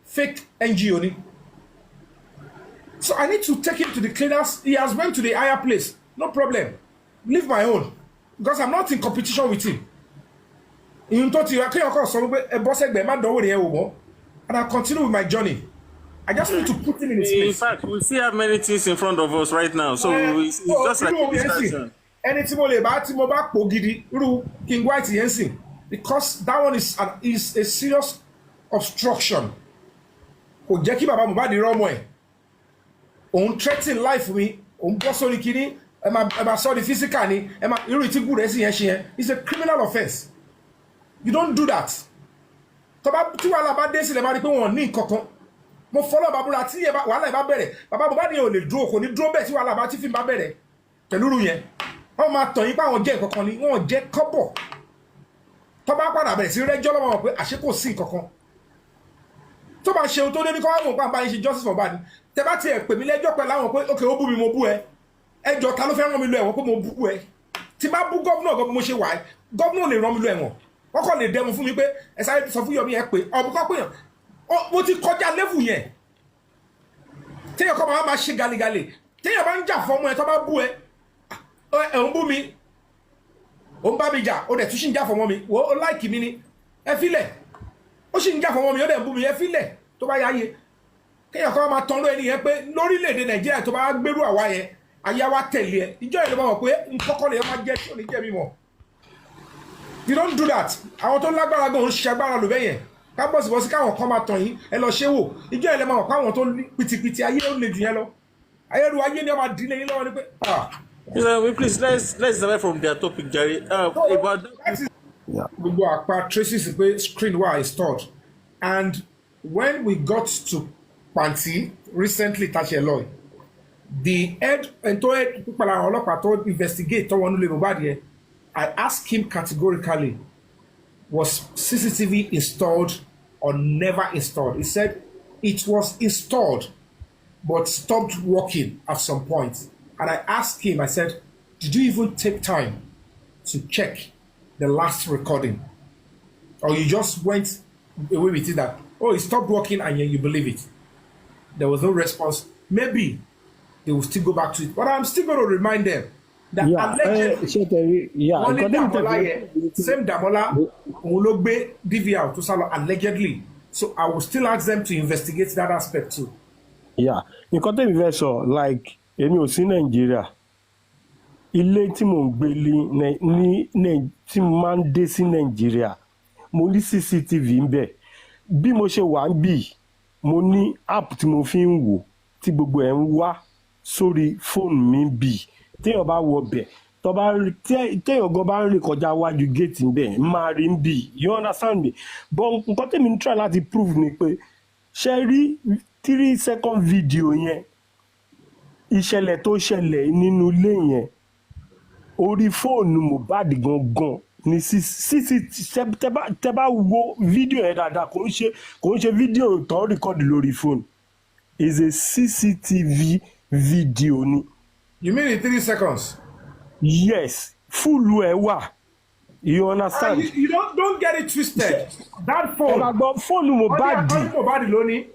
fake NGO ni. So I need to take him to the cleaners. He has went to the higher place. No problem. Leave my own because I'm not in competition with him. Ìyún tó ti ra kéèyàn kọ́ sọ wípé ẹ bọ́ sẹ́gbẹ̀ẹ́ má dánwò rẹ̀ ẹ wò mọ́, and I continue with my journey. I just need to put him in his place. In fact, we still have many things in front of us right now. So it's just like a distraction. Ẹni tí mo bá pò gidi irú King White yẹn sìn, because that one is a serious obstruction. Kò jẹ́ kí bàbá Mohbad rọ́mọ ẹ̀. Òun threaten life mi, òun bọ́ sórí kìíní, ẹ máa sọ di physical ni, ẹ máa irú ìtìkú rẹ̀ sì yẹn ṣe yẹn. It's a criminal offence. You don't do that. Tí wàhálà bá dé sílẹ̀ máa rí pé wọ́n ní nǹkan kan. Mo follow babura tí wàhálà ẹ bá bẹ̀rẹ̀ bàbá Mohbad yẹn ò lè dúró kò ní dúró bẹ́ẹ̀ tí wàhálà bá tí fíìmù bá bẹ̀rẹ̀ pẹ̀lú irú yẹn wọ́n máa tàn yín pé àwọn jẹ́ nǹkan kan ni wọ́n jẹ́ kọ́bọ̀ tó bá padà bẹ̀rẹ̀ sí rẹ́jọ́ lọ́wọ́ wọn pé àṣé kò sí nǹkan kan tó bá ṣe ohun tó dé ní kọ́ wọ́n mọ̀ pé àbáyé ṣe justice for Mohbad tẹ bá tiẹ̀ pè mí lẹ́jọ́ pẹ̀lú àwọn pé ok ó bú mi mo bú ẹ ẹjọ́ ta ló fẹ́ rán mi lọ ẹ̀wọ̀n pé mo bú ẹ tí bá bú gọ́vnọ̀ gan mo ṣe wà gọ́vnọ̀ lè rán mi lọ ẹ̀wọ̀n wọ́n kàn lè dẹmu fún mi pé ẹ sáré sọ fún Yomi ẹ pé ọ̀bùkọ́ pé yàn mo ti kọjá level yẹn téèyàn kọ́ máa ṣe galegale téèyàn bá ń jà fún ọmọ ẹ tó bá bú ẹ ń bú mi ó ń bá mi jà ó dẹ̀ tún sì ń jà fún ọmọ mi ó láìkì mi ni ẹ filẹ̀ ó sì ń jà fún ọmọ mi ó dẹ̀ ń bú mi ẹ filẹ̀ tó bá yáyé kéèyàn kọ́ máa tán ló ẹni yẹn pé lórílẹ̀‐èdè Nàìjíríà tó bá gbérú àwa yẹn ayá wa tẹ̀lé ẹ ìjọ yẹn ló bá wọ̀ pé nkọ́kọ́ lè máa jẹ́ tí ò ní jẹ́ mi mọ̀ you don't do that àwọn tó lágbára gan òun ṣe agbára lò bẹ́yẹn ká bọ́sibọ́sí káwọn kan máa tàn yín ẹ lọ ṣé wò ìjọ ẹ lè máa wọ̀ pé àwọn tó pìtìpìtì ayé ó lè jù yẹn lọ ayélu ayé ni wọ́n máa dín lẹ́yìn lọ́wọ́ ni pé. Please let's divert from their topic, Jerry. About gbogbo àpá traces pé screen wa is stored and when we got to Panti recently tàṣẹ lọ the head tó head pípàlà àwọn ọlọ́pàá tó investigate tó wọnú lè Mohbad yẹn I asked him categorically, was CCTV installed or never installed? He said it was installed, but stopped working at some point. And I asked him, I said, did you even take time to check the last recording? Or you just went away with it that, oh, it stopped working and yet you believe it? There was no response. Maybe they will still go back to it. But I'm still going to remind them that allegedly, same Damola òun ló gbé DVR tó sálọ allegedly, so I will still ask them to investigate that aspect too. Nǹkan tẹ́mi fẹ́ sọ like èmi ò sí Nàìjíríà ilé tí mò ń gbé ní tí mo máa ń dé sí Nàìjíríà mo ní CCTV ń bẹ̀ bí mo ṣe wà ń bì mo ní app tí mo fi ń wò tí gbogbo ẹ̀ ń wá sórí fóònù mi bì téèyàn bá wọ bẹ̀ téèyàn gan bá ń rìn kọjá wájú géètì bẹ́ẹ̀ máa rí ń bì you understand me but nǹkan tèmi ń try láti prove ni pé ṣe rí 3-second video yẹn ìṣẹ̀lẹ̀ tó ṣẹlẹ̀ nínú ilé yẹn orí fóònù Mohbad gangan ní tẹ́ bá wo fídíò yẹn dáadáa kò ń ṣe fídíò tó rìkọ́dì lórí fóònù is a CCTV video ni. You mean in 3 seconds? Yes, full wà. You understand? You don't get it twisted. That phone. Phone Mohbad lónìí.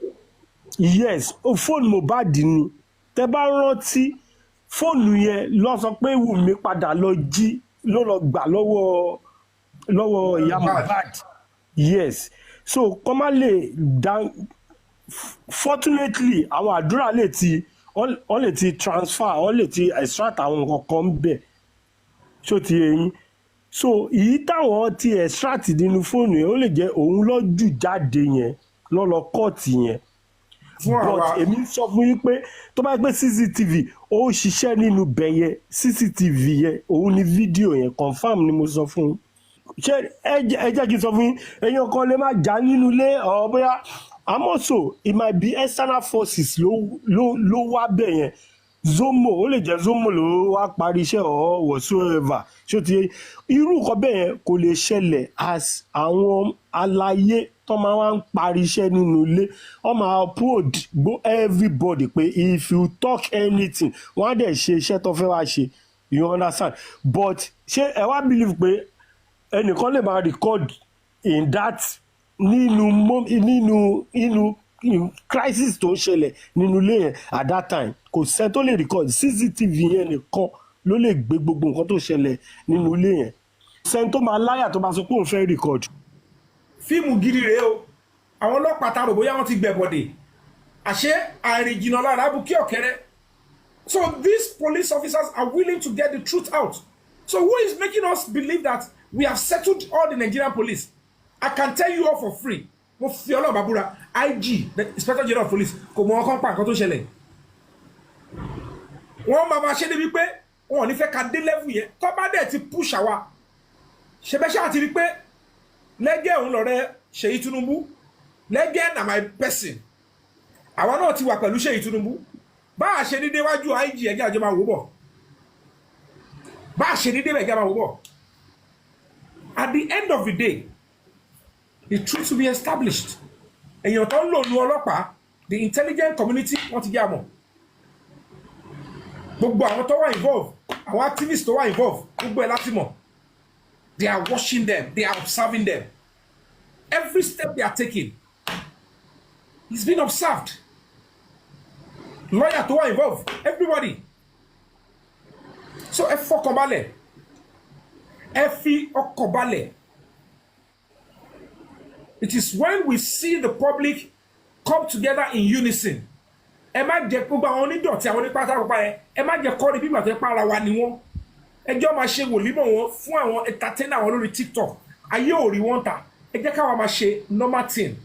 Yes, phone Mohbad ni. Tẹ́ bá rántí fóònù yẹn lọ sọ pé Wùmí padà lọ jí ló lọ gbà lọ́wọ́ ìyá Mohbad. Yes. So kọ́má lè dá fortunately àwọn àdúrà lè ti wọ́n lè ti transfer wọ́n lè ti extract àwọn nǹkan ń bẹ̀ ṣó ti yẹn so èyí táwọn ti extract nínú fóònù yẹn ó lè jẹ́ òun lọ́jù jáde yẹn lọ́lọ́ kọ́ọ̀tì yẹn but èmi sọ fún yín pé tó bá gbé CCTV ó ṣiṣẹ́ nínú bẹ̀ yẹn CCTV yẹn òun ni fídíò yẹn confam ni mo sọ fún yín ṣé ẹ jẹ́ kí n sọ fún yín èèyàn kan lè má jà nínú ilé ọ̀ bóyá àmọ́ so it might be external forces ló wá bẹ̀ yẹn zomo ó lè jẹ́ zomo ló wá parí iṣẹ́ or whatsoever ṣó ti yé irú nǹkan bẹ́ẹ̀ yẹn kò lè ṣẹlẹ̀ as àwọn aláyé tó máa wá ń parí iṣẹ́ nínú ilé wọ́n máa upload everybody pé if you talk anything wọ́n á dẹ̀ ṣe iṣẹ́ tó fẹ́ wá ṣe you understand but ṣé ẹ wá believe pé ẹnìkan lè máa record in that nínú crisis tó ń ṣẹlẹ̀ nínú ilé yẹn at that time kò sẹ́ni tó lè record cctv yẹn nìkan ló lè gbé gbogbo nǹkan tó ṣẹlẹ̀ nínú ilé yẹn sẹ́ni tó máa láyà tó máa sọ pé òun fẹ́ record. fíìmù gidi rèé o àwọn ọlọ́pàá ta rò bóyá wọ́n ti gbẹ̀bọ̀dè àṣé àìrìnjìnà lára abúkí ọ̀kẹ́rẹ́. So these police officers are willing to get the truth out. So who is making us believe that we have settled all the Nigerian police? I can tell you all for free. Mo fi Ọlọ́run bá búra, IG, the Inspector General of Police, kò mọ ọkàn pa nǹkan tó ṣẹlẹ̀. Wọ́n máa ṣe débi pé wọn ò ní fẹ́ ká dé level yẹn. Tó bá dẹ̀ ti push àwa. Ṣebẹ́ṣẹ́ àti rí pé lẹ́gẹ̀ òun lọ̀rẹ́ Ṣèyí Tinubu. Lẹ́gẹ̀ na my person. Àwa náà ti wà pẹ̀lú Ṣèyí Tinubu. Bá a ṣe dédé wájú IG ẹ̀jẹ̀ àjọ máa wò bọ̀. Bá a ṣe dédé ẹ̀jẹ̀ máa wò bọ̀. At the end of the day, the truth will be established. Èèyàn tó ń lò nu ọlọ́pàá, the intelligent community wọ́n ti jẹ́ àmọ̀. Gbogbo àwọn tó wà involved, àwọn activists tó wà involved, gbogbo ẹ̀ láti mọ̀. They are watching them, they are observing them. Every step they are taking is being observed. Lawyer tó wà involved, everybody. So ẹ fọkàn balẹ̀, ẹ fi ọkàn balẹ̀. It is when we see the public come together in unison. Ẹ má jẹ́ gbogbo àwọn onídọ̀tí àwọn onípátápápá yẹn, ẹ má jẹ́ kọ́ ni bí màtọ́ pa ara wa ni wọ́n. Ẹjọ́ máa ṣe wòlímọ̀ wọn fún àwọn entertainer wọn lórí TikTok. Ayé ò rí wọn ta. Ẹ jẹ́ káwa máa ṣe normal thing.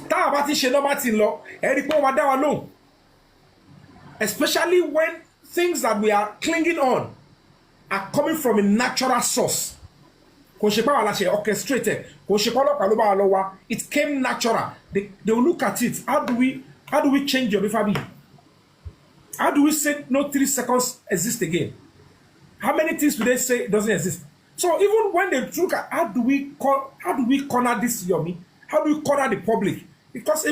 Táwa bá ti ṣe normal thing lọ, ẹ rí pé wọ́n máa dá wa lóhùn. Especially when things that we are clinging on are coming from a natural source. Kò ṣe pé àwọn aláṣẹ orchestrated, kò ṣe pé ọlọ́pàá ló bá wa lọ wá. It came natural. They will look at it. How do we change your Fabiyi? How do we say no 3 seconds exist again? How many things do they say it doesn't exist? So even when they look at how do we corner this Yomi? How do we corner the public? Because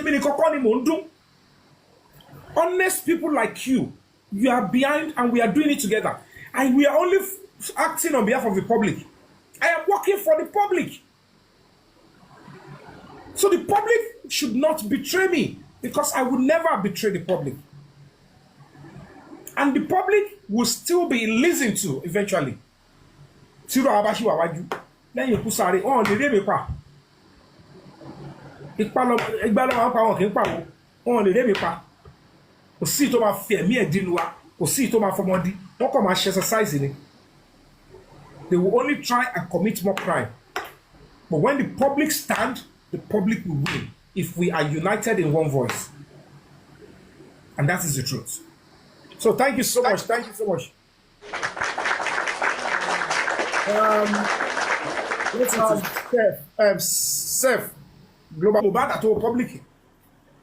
honest people like you are behind and we are doing it together. And we are only acting on behalf of the public. I am working for the public. So the public should not betray me because I would never betray the public. And the public will still be listened to eventually. Tiro abashi wa waju. Lẹ́yìn ikú sáré, wọ́n lè ré mi pa. Ìgbà lọ́wọ́ pa wọn kì í pa wọn. Wọ́n lè ré mi pa. Kò sí tó máa fi ẹ̀mí ẹ̀ dínú wa. Kò sí tó máa fọmọ dí. Wọ́n kàn máa ṣe exercise ni. They will only try and commit more crime. But when the public stand, the public will win if we are united in one voice. And that is the truth. So thank you so much. Thank you so much. Let's have Seth Global Mohbad at all public.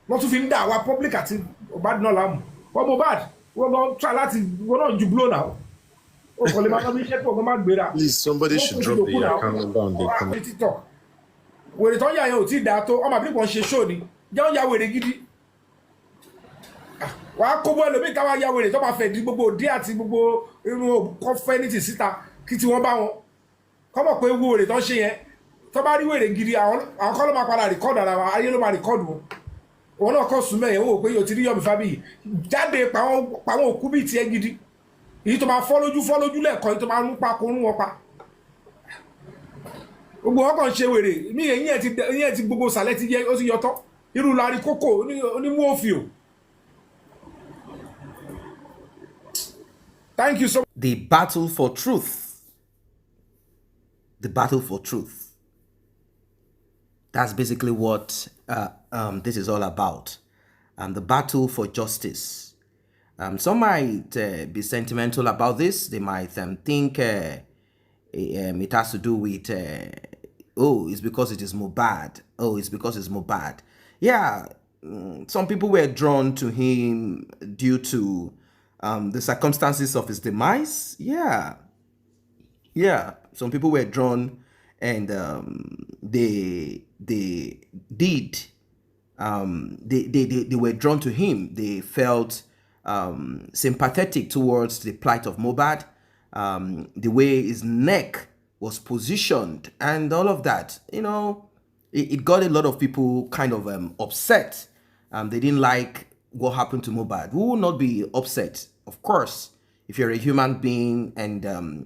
Not to find that our public at Mohbad no lam. But Mohbad, we're going to try that. We're not you blow now. Please, somebody should drop the account number on the comment. Wèrè tó ń yà yẹn ò tí ì dáa tó ọmọ àbí kan ṣe ṣó ni jẹ́ ń ya wèrè gidi wà á kó bọ́ ẹlòmíì káwá ya wèrè tó máa fẹ̀ di gbogbo òdí àti gbogbo irun kọfẹ́nìtì síta kí tí wọ́n bá wọn kọ́mọ̀ pé wo wèrè tó ń ṣe yẹn tó bá rí wèrè gidi àwọn kọ́ ló máa padà rìkọ́dù ara wa ayé ló máa rìkọ́dù wọn òun náà kọ́ sùn mẹ́yẹ̀ wò pé yóò ti rí Yomi Fabiyi jáde pàwọn òkú bíi tiẹ̀ gidi èyí tó máa fọ́ lójú lẹ́ẹ̀kan èyí tó máa ń pa kó ń wọn pa gbogbo wọn kàn ṣe wèrè ní ẹ̀yìn ẹ̀ ti gbogbo sàlẹ̀ ti yẹ ó ti yọtọ́ irú lárí kókò onímú òfìò. Thank you so much. The battle for truth. The battle for truth. That's basically what this is all about. The battle for justice. Some might be sentimental about this. They might think it has to do with, oh, it's because it is Mohbad. Oh, it's because it's Mohbad. Yeah, some people were drawn to him due to the circumstances of his demise. Yeah, some people were drawn, and they did they were drawn to him. They felt sympathetic towards the plight of Mohbad, the way his neck was positioned, and all of that. It got a lot of people kind of upset. They didn't like what happened to Mohbad. Who will not be upset? Of course, if you're a human being and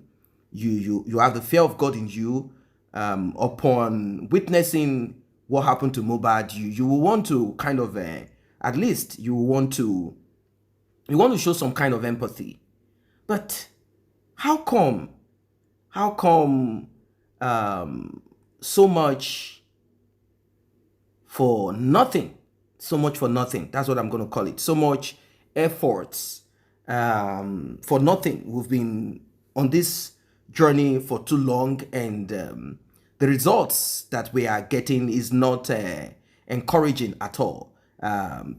you have the fear of God in you, upon witnessing what happened to Mohbad, you will want to kind of at least you want to show some kind of empathy. But how come so much for nothing? So much for nothing. That's what I'm going to call it. So much efforts for nothing. We've been on this journey for too long, and the results that we are getting is not encouraging at all.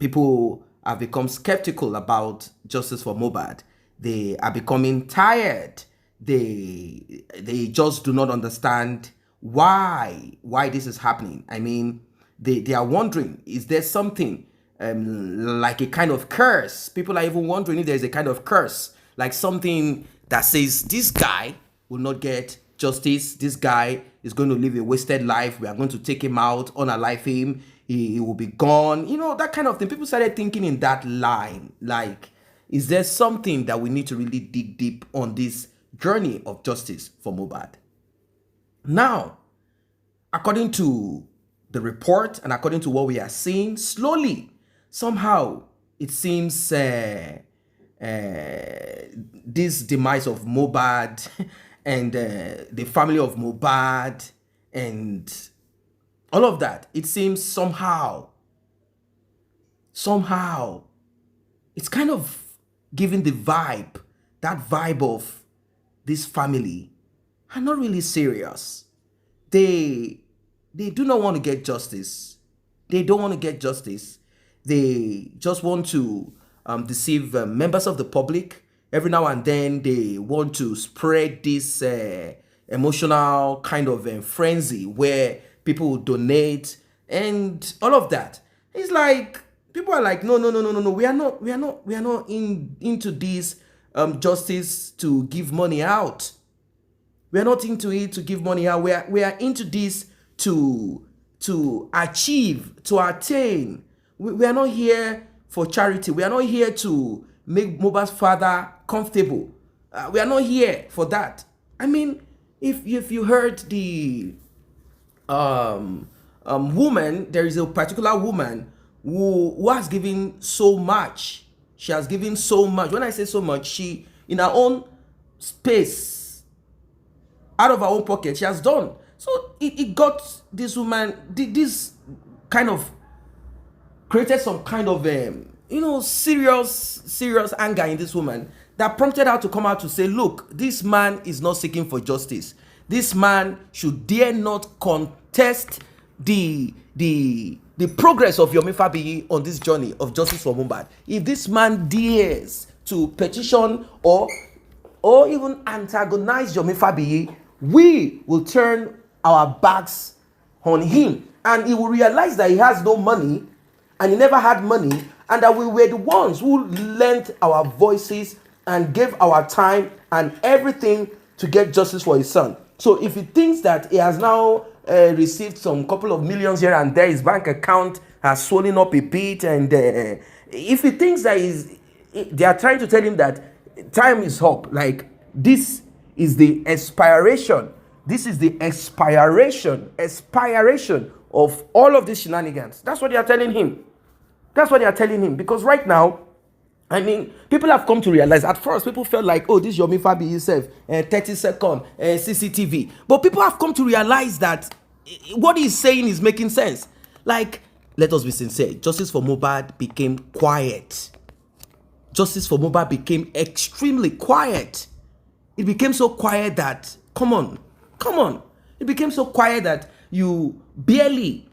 People have become skeptical about justice for Mohbad. They are becoming tired. They just do not understand why this is happening. I mean, they are wondering, is there something like a kind of curse? People are even wondering if there's a kind of curse, like something that says this guy will not get justice. This guy is going to live a wasted life. We are going to take him out, unalive him. He will be gone. That kind of thing. People started thinking in that line. Like, is there something that we need to really dig deep on this journey of justice for Mohbad? Now, according to the report and according to what we are seeing, slowly, somehow, it seems this demise of Mohbad and the family of Mohbad and all of that, it seems somehow, it's kind of giving that vibe of this family are not really serious. They do not want to get justice. They don't want to get justice. They just want to deceive members of the public. Every now and then, they want to spread this emotional kind of frenzy where people will donate and all of that. It's like people are like, no. We are not into this justice to give money out. We are not into it to give money out. We are into this to achieve, to attain. We are not here for charity. We are not here to make Mohbad's father comfortable. We are not here for that. I mean, if you heard the woman, there is a particular woman who has given so much. She has given so much. When I say so much, she, in her own space, out of her own pocket, she has done. So it got this woman, this kind of created some kind of serious anger in this woman that prompted her to come out to say, look, this man is not seeking for justice. This man should dare not contest the progress of Yomi Fabiyi on this journey of justice for Mohbad. If this man dares to petition or even antagonize Yomi Fabiyi, we will turn our backs on him, and he will realize that he has no money and he never had money, and that we were the ones who lent our voices and gave our time and everything to get justice for his son. So if he thinks that he has now received some couple of millions here and there, his bank account has swollen up a bit, and if he thinks that they are trying to tell him that time is up, like this is the expiration. This is the expiration of all of these shenanigans. That's what they are telling him. That's what they are telling him. Because right now, I mean, people have come to realize, at first, people felt like, oh, this Yomi Fabiyi himself, 30-second CCTV. But people have come to realize that what he's saying is making sense. Like, let us be sincere. Justice for Mohbad became quiet. Justice for Mohbad became extremely quiet. It became so quiet that, come on. It became so quiet that you barely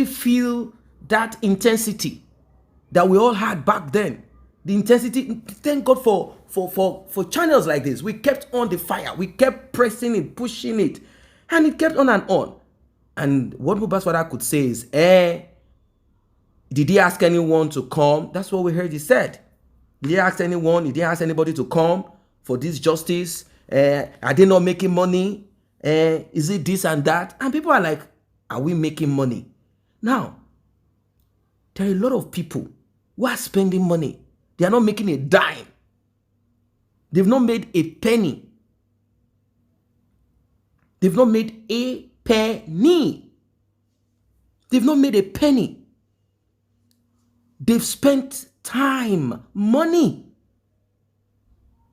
feel that intensity that we all had back then. The intensity, thank God for channels like this. We kept on the fire. We kept pressing it, pushing it, and it kept on and on. And what Mohbad's father could say is, did he ask anyone to come? That's what we heard he said. Did he ask anyone? He didn't ask anybody to come for this justice. Are they not making money? Is it this and that? And people are like, are we making money? Now, there are a lot of people who are spending money. They are not making a dime. They've not made a penny. They've not made a penny. They've not made a penny. They've spent time, money.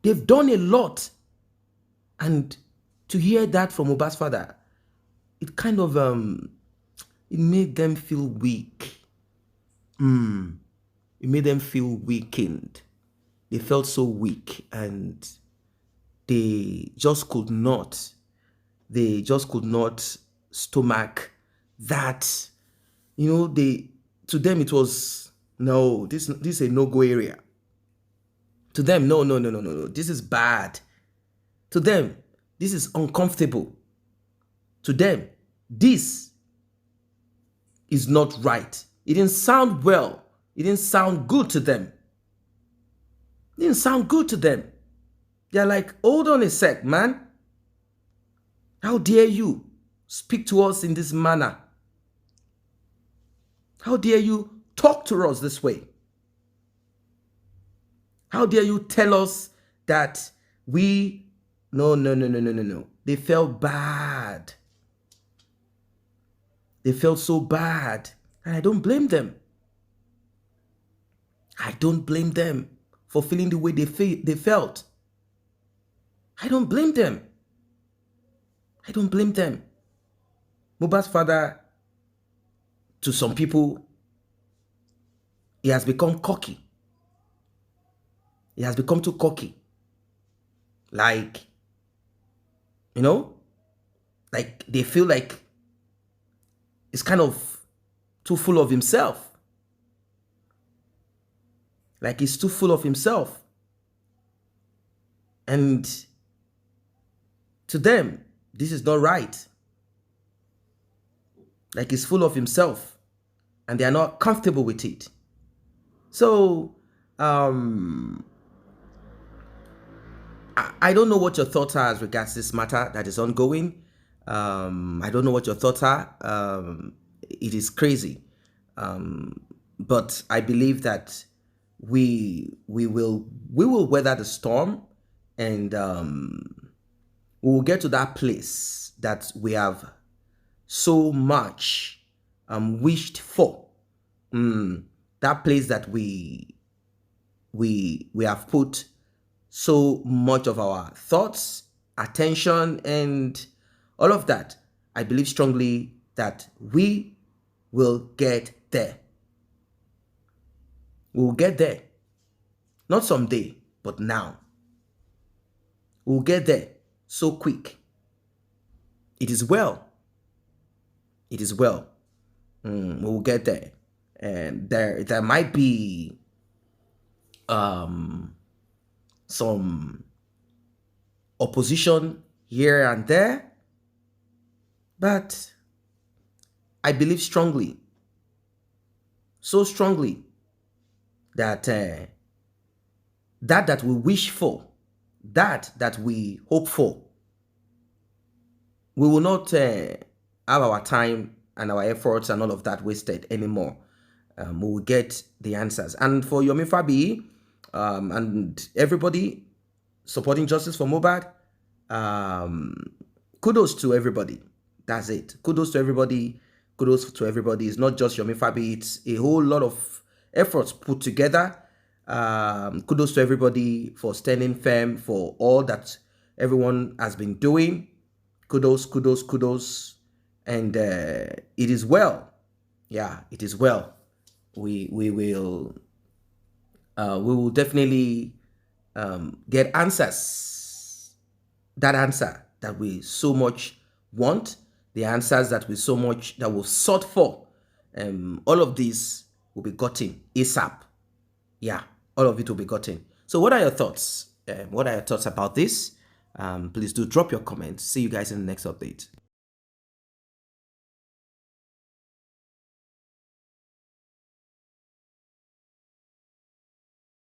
They've done a lot. And to hear that from Mohbad's father, it kind of it made them feel weak. It made them feel weakened. They felt so weak, and they just could not stomach that. To them it was, no, this is a no-go area. To them, no, this is bad. To them, this is uncomfortable. To them, this is not right. It didn't sound well. It didn't sound good to them. It didn't sound good to them. They're like, hold on a sec, man. How dare you speak to us in this manner? How dare you talk to us this way? How dare you tell us that we... No. They felt bad. They felt so bad. And I don't blame them. I don't blame them for feeling the way they felt. I don't blame them. I don't blame them. Mohbad's father, to some people, he has become cocky. He has become too cocky. Like they feel like he's kind of too full of himself. Like he's too full of himself. And to them, this is not right. Like he's full of himself. And they are not comfortable with it. So, I don't know what your thoughts are as regards this matter that is ongoing. I don't know what your thoughts are. It is crazy. But I believe that we will weather the storm, and we will get to that place that we have so much wished for. That place that we have put so much of our thoughts, attention, and all of that. I believe strongly that we will get there. We will get there. Not someday, but now. We will get there so quick. It is well. It is well. We will get there. And there might be some opposition here and there, but I believe strongly, so strongly, that that we wish for, that we hope for, we will not have our time and our efforts and all of that wasted anymore. We will get the answers. And for Yomi, Fabiyi, and everybody supporting justice for Mohbad, kudos to everybody. That's it. Kudos to everybody. Kudos to everybody. It's not just Yomi, Fabiyi. It's a whole lot of efforts put together. Kudos to everybody for standing firm, for all that everyone has been doing. Kudos. And it is well. Yeah, it is well. We will definitely get answers. That answer that we so much want, the answers that we so much that we've sought for, all of this will be gotten ASAP. Yeah, all of it will be gotten. So what are your thoughts? What are your thoughts about this? Please do drop your comments. See you guys in the next update.